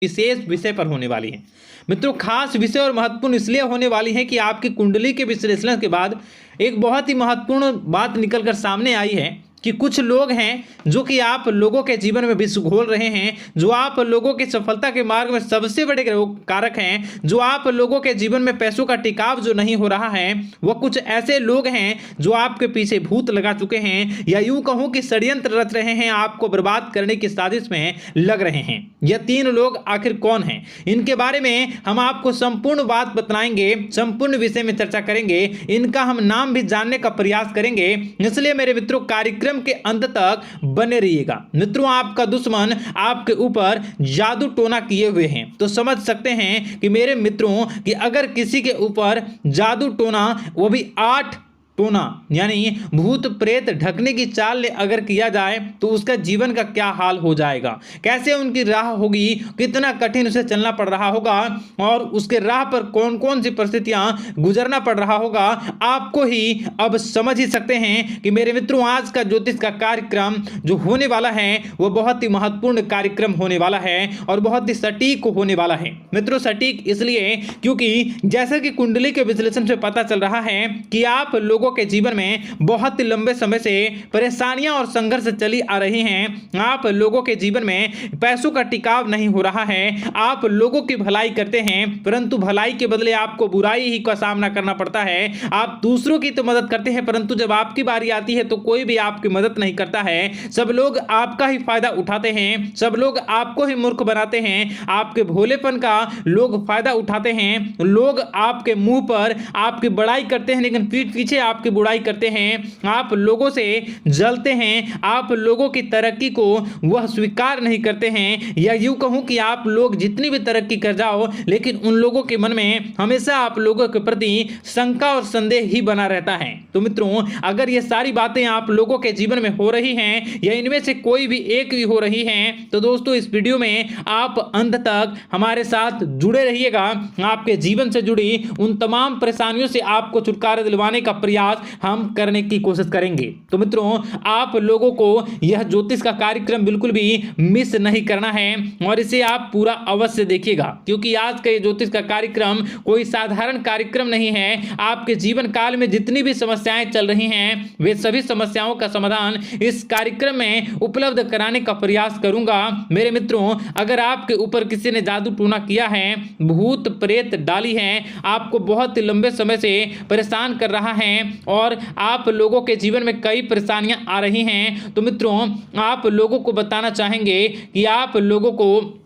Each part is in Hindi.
विशेष विषय पर होने वाली है। मित्रों, खास विषय और महत्वपूर्ण इसलिए होने वाली है कि आपकी कुंडली के विश्लेषण के बाद एक बहुत ही महत्वपूर्ण बात निकलकर सामने आई है कि कुछ लोग हैं जो कि आप लोगों के जीवन में विष घोल रहे हैं, जो आप लोगों की सफलता के मार्ग में सबसे बड़े कारक हैं, जो आप लोगों के जीवन में पैसों का टिकाव जो नहीं हो रहा है, वह कुछ ऐसे लोग हैं जो आपके पीछे भूत लगा चुके हैं, या यूं कहूं कि षड्यंत्र रच रहे हैं, आपको बर्बाद करने की साजिश में लग रहे हैं। यह 3 लोग आखिर कौन हैं, इनके बारे में हम आपको संपूर्ण बात बताएंगे, संपूर्ण विषय में चर्चा करेंगे, इनका हम नाम भी जानने का प्रयास करेंगे। इसलिए मेरे मित्रों, कार्यक्रम के अंत तक बने रहिएगा। मित्रों, आपका दुश्मन आपके ऊपर जादू टोना किए हुए हैं, तो समझ सकते हैं कि मेरे मित्रों कि अगर किसी के ऊपर जादू टोना, वो भी 8 टोना यानी भूत प्रेत ढकने की चाल ले अगर किया जाए तो उसका जीवन का क्या हाल हो जाएगा, कैसे उनकी राह होगी, कितना कठिन उसे चलना पड़ रहा होगा और उसके राह पर कौन कौन सी परिस्थितियां गुजरना पड़ रहा होगा, आपको ही अब समझ ही सकते हैं कि मेरे मित्रों, आज का ज्योतिष का कार्यक्रम जो होने वाला है वो बहुत ही महत्वपूर्ण कार्यक्रम होने वाला है और बहुत ही सटीक होने वाला है। मित्रों, सटीक इसलिए क्योंकि जैसा कि कुंडली के विश्लेषण से पता चल रहा है कि आप लोगों के जीवन में बहुत लंबे समय से परेशानियां और संघर्ष चली आ रही हैं। आप लोगों के जीवन में पैसों का टिकाव नहीं हो रहा है। आप लोगों की भलाई करते हैं, परंतु भलाई के बदले आपको बुराई ही का सामना करना पड़ता है। आप दूसरों की तो मदद करते हैं, परंतु जब आपकी बारी आती है तो कोई भी आपकी मदद नहीं करता है। सब लोग आपका ही फायदा उठाते हैं, सब लोग आपको ही मूर्ख बनाते हैं, आपके भोलेपन का लोग फायदा उठाते हैं। लोग आपके मुंह पर आपकी बड़ाई करते हैं, लेकिन पीठ पीछे आपकी बुराई करते हैं। आप लोगों से जलते हैं, आप लोगों की तरक्की को वह स्वीकार नहीं करते हैं, या यूं कहूं कि आप लोग जितनी भी तरक्की कर जाओ, लेकिन उन लोगों के मन में हमेशा आप लोगों के प्रति शंका और संदेह ही बना रहता है। तो मित्रों, अगर ये सारी बातें आप लोगों के जीवन में हो रही हैं या इनमें से कोई भी एक भी हो रही हैं, तो दोस्तों इस वीडियो में आप अंत तक हमारे साथ जुड़े रहिएगा। आपके जीवन से जुड़ी उन तमाम परेशानियों से आपको छुटकारा दिलवाने का प्रयास हम करने की कोशिश करेंगे। तो मित्रों, आप लोगों को यह ज्योतिष का कार्यक्रम बिल्कुल भी मिस नहीं करना है और इसे आप पूरा अवश्य देखिएगा, क्योंकि आज का ये ज्योतिष का कार्यक्रम कोई साधारण कार्यक्रम नहीं है। आपके जीवन काल में जितनी भी समस्याएं चल रही हैं, वे सभी समस्याओं का समाधान इस कार्यक्रम में उपलब्ध कराने का प्रयास करूंगा। मेरे मित्रों, अगर आपके ऊपर किसी ने जादू टूना किया है, भूत प्रेत डाली है, आपको बहुत लंबे समय से परेशान कर रहा है और आप लोगों के जीवन में कई परेशानियां आ रही हैं, तो मित्रों आप लोगों को बताना चाहेंगे कि आप लोगों को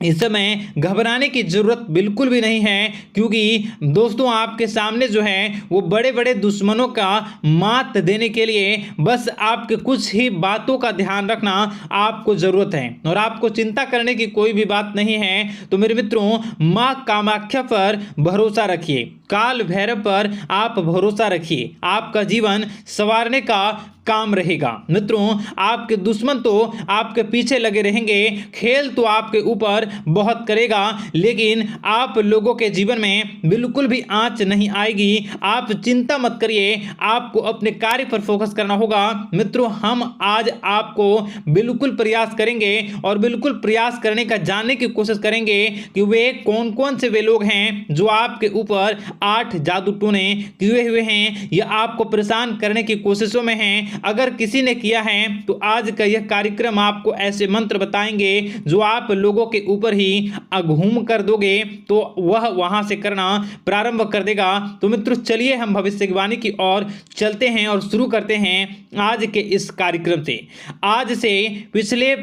इस समय घबराने की जरूरत बिल्कुल भी नहीं है, क्योंकि दोस्तों आपके सामने जो है वो बड़े बड़े दुश्मनों का मात देने के लिए बस आपके कुछ ही बातों का ध्यान रखना आपको जरूरत है और आपको चिंता करने की कोई भी बात नहीं है। तो मेरे मित्रों, मां कामाख्या पर भरोसा रखिए, काल भैरव पर आप भरोसा रखिए, आपका जीवन संवारने का काम रहेगा। मित्रों, आपके दुश्मन तो आपके पीछे लगे रहेंगे, खेल तो आपके ऊपर बहुत करेगा, लेकिन आप लोगों के जीवन में बिल्कुल भी आंच नहीं आएगी। आप चिंता मत करिए, आपको अपने कार्य पर फोकस करना होगा। मित्रों, हम आज आपको बिल्कुल प्रयास करेंगे और बिल्कुल प्रयास करने का जानने की कोशिश करेंगे कि वे कौन कौन से वे लोग हैं जो आपके ऊपर 8 जादू टोने किए हुए हैं या आपको परेशान करने की कोशिशों में हैं। अगर किसी ने किया है तो आज का यह कार्यक्रम आपको ऐसे मंत्र बताएंगे जो आप लोगों के ऊपर ही घूम कर दोगे तो वह वहां से करना प्रारंभ कर देगा। तो मित्रों, चलिए हम भविष्यवाणी की ओर चलते हैं और शुरू करते हैं आज के इस कार्यक्रम से। आज से पिछले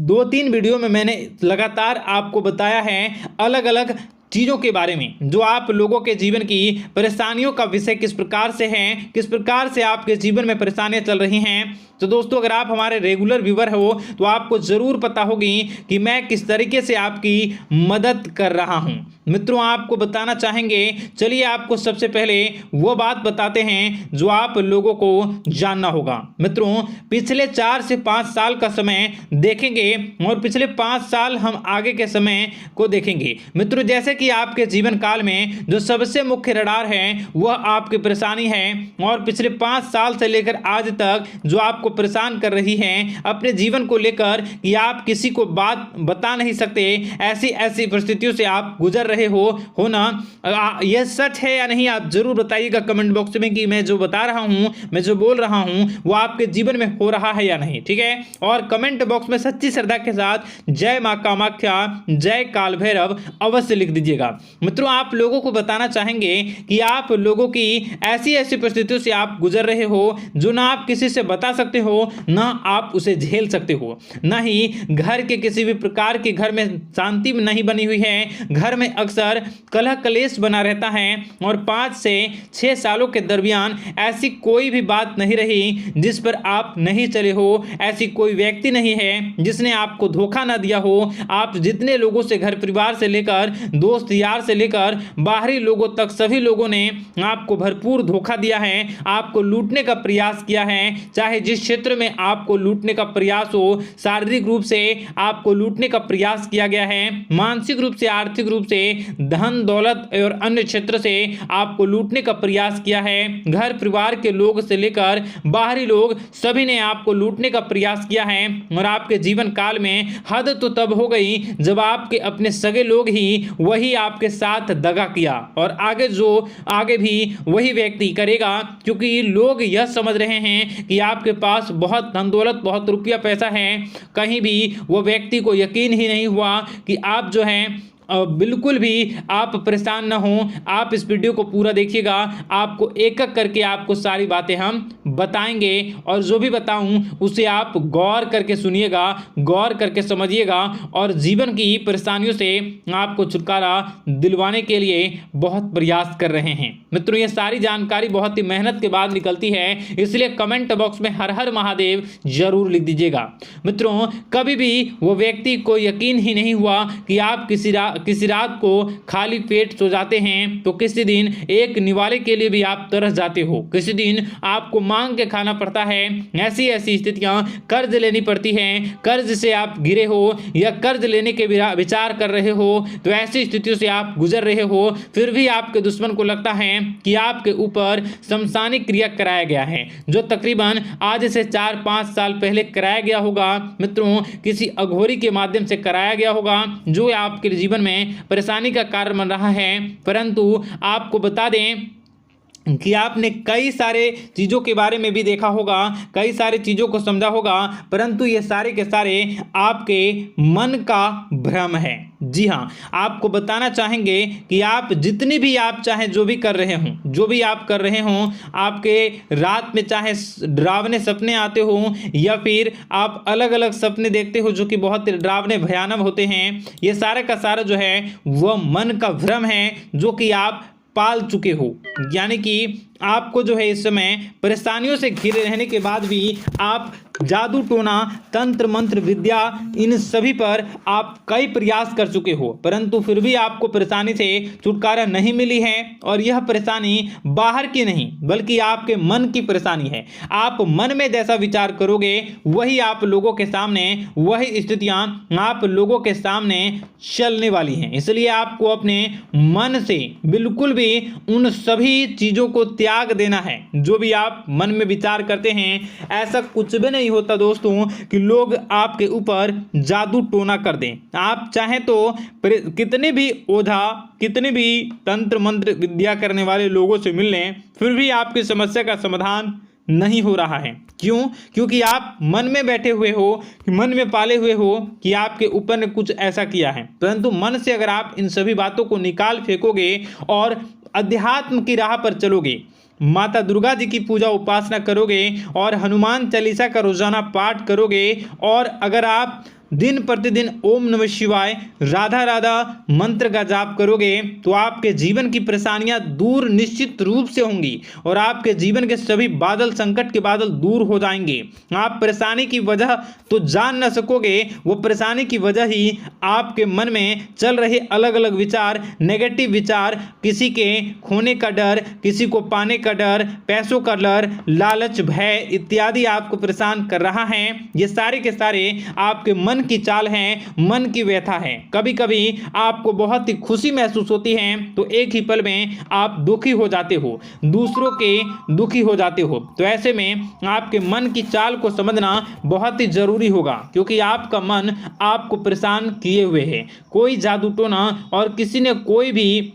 2-3 वीडियो में मैंने लगातार आपको बताया है अलग अलग चीज़ों के बारे में, जो आप लोगों के जीवन की परेशानियों का विषय किस प्रकार से है, किस प्रकार से आपके जीवन में परेशानियां चल रही हैं। तो दोस्तों, अगर आप हमारे रेगुलर व्यूवर हो तो आपको ज़रूर पता होगी कि मैं किस तरीके से आपकी मदद कर रहा हूं। मित्रों, आपको बताना चाहेंगे, चलिए आपको सबसे पहले वो बात बताते हैं जो आप लोगों को जानना होगा। मित्रों, पिछले 4 से 5 साल का समय देखेंगे और पिछले 5 साल हम आगे के समय को देखेंगे। मित्रों, जैसे कि आपके जीवन काल में जो सबसे मुख्य रडार है वह आपकी परेशानी है और पिछले 5 साल से लेकर आज तक जो आपको परेशान कर रही हैं अपने जीवन को लेकर कि आप किसी को बात बता नहीं सकते, ऐसी ऐसी परिस्थितियों से आप गुजर रहे हो ना? यह सच है या नहीं, आप जरूर बताइएगा कमेंट बॉक्स में कि मैं जो बता रहा हूं, मैं जो बोल रहा हूं वो आपके जीवन में हो रहा है या नहीं। ठीक है, और कमेंट बॉक्स में सच्ची श्रद्धा के साथ जय मां कामाख्या, जय काल भैरव अवश्य लिख दीजिएगा। मित्रों, आप लोगों को बताना चाहेंगे कि आप लोगों की ऐसी ऐसी परिस्थितियों से आप गुजर रहे हो जो ना आप किसी से बता सकते हो, ना आप उसे झेल सकते हो, ना ही घर के किसी भी प्रकार के घर में शांति नहीं बनी हुई है। घर में अक्सर कलह कलेश बना रहता है और 5 से 6 सालों के दरमियान ऐसी कोई भी बात नहीं रही जिस पर आप नहीं चले हो। ऐसी कोई व्यक्ति नहीं है जिसने आपको धोखा ना दिया हो। आप जितने लोगों से, घर परिवार से लेकर दोस्त यार से लेकर बाहरी लोगों तक, सभी लोगों ने आपको भरपूर धोखा दिया है, आपको लूटने का प्रयास किया है। चाहे जिस क्षेत्र में आपको लूटने का प्रयास हो, शारीरिक रूप से आपको लूटने का प्रयास किया गया है, मानसिक रूप से, आर्थिक रूप से, धन दौलत और अन्य क्षेत्र से आपको लूटने का प्रयास किया है। घर परिवार के लोग से लेकर बाहरी लोग सभी ने आपको लूटने का प्रयास किया है। और आपके जीवन काल में हद तो तब हो गई जब आपके अपने सगे लोग ही वही आपके साथ दगा किया, और आगे भी वही व्यक्ति करेगा, क्योंकि लोग यह समझ रहे हैं कि आपके पास बहुत धन दौलत, बहुत रुपया पैसा है। कहीं भी वो व्यक्ति को यकीन ही नहीं हुआ कि आप जो है बिल्कुल भी आप परेशान ना हो। आप इस वीडियो को पूरा देखिएगा, आपको एक एक करके आपको सारी बातें हम बताएंगे, और जो भी बताऊं उसे आप गौर करके सुनिएगा, गौर करके समझिएगा, और जीवन की परेशानियों से आपको छुटकारा दिलवाने के लिए बहुत प्रयास कर रहे हैं। मित्रों, ये सारी जानकारी बहुत ही मेहनत के बाद निकलती है, इसलिए कमेंट बॉक्स में हर हर महादेव जरूर लिख दीजिएगा। मित्रों, कभी भी वो व्यक्ति को यकीन ही नहीं हुआ कि आप किसी रात को खाली पेट सो जाते हैं तो किसी दिन एक निवाले के लिए भी आप तरस जाते हो, किसी दिन आपको मांग के खाना पड़ता है। ऐसी ऐसी स्थितियां, कर्ज लेनी पड़ती हैं, कर्ज से आप गिरे हो या कर्ज लेने के विचार कर रहे हो, तो ऐसी स्थितियों से आप गुजर रहे हो। फिर भी आपके दुश्मन को लगता है कि आपके ऊपर शमशानिक क्रिया कराया गया है, जो तकरीबन आज से 4-5 साल पहले कराया गया होगा। मित्रों, किसी अघोरी के माध्यम से कराया गया होगा, जो आपके जीवन में परेशानी का कारण बन रहा है। परंतु आपको बता दें कि आपने कई सारे चीज़ों के बारे में भी देखा होगा, कई सारे चीज़ों को समझा होगा, परंतु ये सारे के सारे आपके मन का भ्रम है। जी हाँ, आपको बताना चाहेंगे कि आप जितनी भी आप चाहे जो भी कर रहे हों, जो भी आप कर रहे हों, आपके रात में चाहे डरावने सपने आते हों या फिर आप अलग अलग सपने देखते हो जो कि बहुत डरावने भयानक होते हैं, ये सारा का सारा जो है वह मन का भ्रम है जो कि आप पाल चुके हो। यानी कि आपको जो है इस समय परेशानियों से घिरे रहने के बाद भी आप जादू टोना, तंत्र मंत्र विद्या, इन सभी पर आप कई प्रयास कर चुके हो, परंतु फिर भी आपको परेशानी से छुटकारा नहीं मिली है। और यह परेशानी बाहर की नहीं बल्कि आपके मन की परेशानी है। आप मन में जैसा विचार करोगे वही आप लोगों के सामने, वही स्थितियां आप लोगों के सामने चलने वाली हैं। इसलिए आपको अपने मन से बिल्कुल भी उन सभी चीज़ों को त्याग देना है जो भी आप मन में विचार करते हैं। ऐसा कुछ भी नहीं होता दोस्तों कि लोग आपके ऊपर जादू टोना कर दें। आप चाहें तो कितने भी ओझा, कितने भी तंत्र मंत्र विद्या करने वाले लोगों से मिल लें, फिर भी आपकी समस्या का समाधान नहीं हो रहा है। क्यों? क्योंकि आप मन में बैठे हुए हो, मन में पाले हुए हो कि आपके ऊपर ने कुछ ऐसा किया है। परंतु मन से अगर आप इन सभी बातों को निकाल फेंकोगे और अध्यात्म की राह पर चलोगे, माता दुर्गा जी की पूजा उपासना करोगे और हनुमान चालीसा का रोजाना पाठ करोगे, और अगर आप दिन प्रतिदिन ओम नमः शिवाय, राधा राधा मंत्र का जाप करोगे तो आपके जीवन की परेशानियां दूर निश्चित रूप से होंगी और आपके जीवन के सभी बादल, संकट के बादल दूर हो जाएंगे। आप परेशानी की वजह तो जान न सकोगे, वो परेशानी की वजह ही आपके मन में चल रहे अलग अलग विचार, नेगेटिव विचार, किसी के खोने का डर, किसी को पाने का डर, पैसों का डर, लालच, भय इत्यादि आपको परेशान कर रहा है। ये सारे के सारे आपके मन की चाल है, मन की व्यथा है। कभी कभी आपको बहुत ही खुशी महसूस होती है तो एक ही पल में आप दुखी हो जाते हो, दूसरों के दुखी हो जाते हो। तो ऐसे में आपके मन की चाल को समझना बहुत ही जरूरी होगा, क्योंकि आपका मन आपको परेशान किए हुए है। कोई जादू टोना और किसी ने कोई भी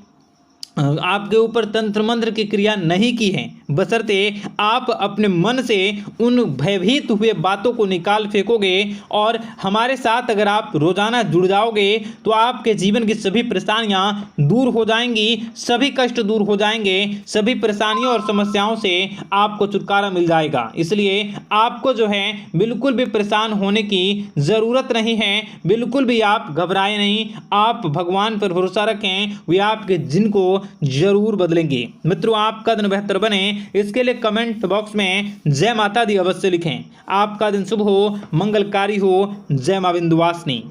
आपके ऊपर तंत्र मंत्र की क्रिया नहीं की है, बशर्ते आप अपने मन से उन भयभीत हुए बातों को निकाल फेंकोगे। और हमारे साथ अगर आप रोजाना जुड़ जाओगे तो आपके जीवन की सभी परेशानियां दूर हो जाएंगी, सभी कष्ट दूर हो जाएंगे, सभी परेशानियों और समस्याओं से आपको छुटकारा मिल जाएगा। इसलिए आपको जो है बिल्कुल भी परेशान होने की ज़रूरत नहीं है, बिल्कुल भी आप घबराए नहीं। आप भगवान पर भरोसा रखें, वे आपके जिनको जरूर बदलेंगे। मित्रों, आपका दिन बेहतर बने इसके लिए कमेंट बॉक्स में जय माता दी अवश्य लिखें। आपका दिन शुभ हो, मंगलकारी हो। जय मां विंध्यवासिनी।